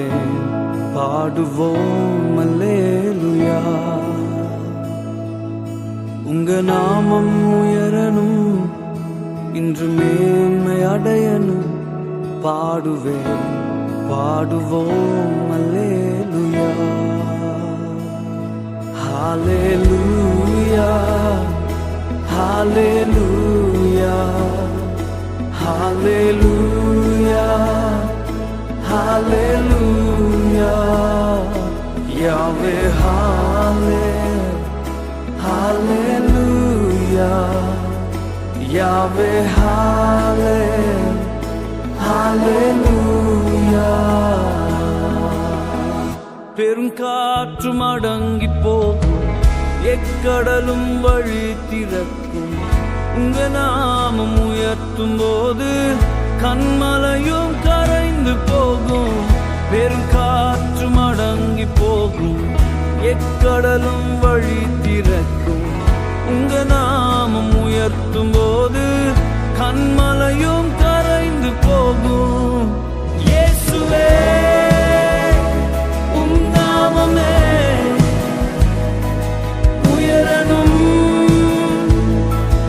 பாடுவேன் பாடுவோம் அல்லேலூயா. உங்க நாமம் உயரணும், இன்று மேன்மை அடையணும், பாடுவேன் பாடுவோம் அல்லேலூயா. ஹல்லேலூயா ஹல்லேலூயா ஹல்லேலூயா ஹல்லேலூயா. யாவே ஹல்லேலூயா யாவே ஹல்லேலூயா. பெருங்காற்றும் அடங்கி போகும், எக்கடலும் வழி திறக்கும். உங்க நாமம் உயர்த்தும் போது கண்மலையும் கரைந்து போகும். பெருங்காற்றும் அடங்கி போகும், எக்கடலும் வழி திறக்கும். உங்க நாமம் உயர்த்தும் போது கண்மலையும் கரைந்து போகும். இயேசுவே உம் நாமமே உயரணும்,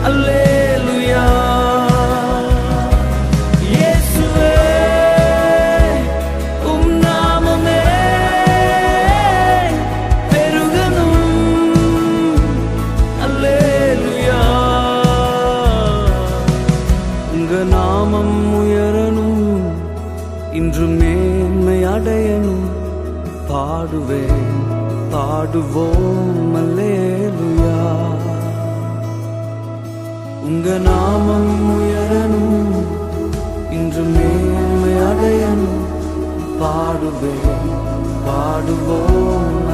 அல்லேலூயா. இயேசுவே உம் நாமமே பெருகணும், அல்லேலூயா. உங்க நாமம் உயரணும், இன்று மேன்மை அடையணும், பாடுவேன் பாடுவோம் அல்லேலூயா. உங்க நாமம் உயரணும், இன்று மேன்மை அடையணும், பாடுவேன் பாடுவோம்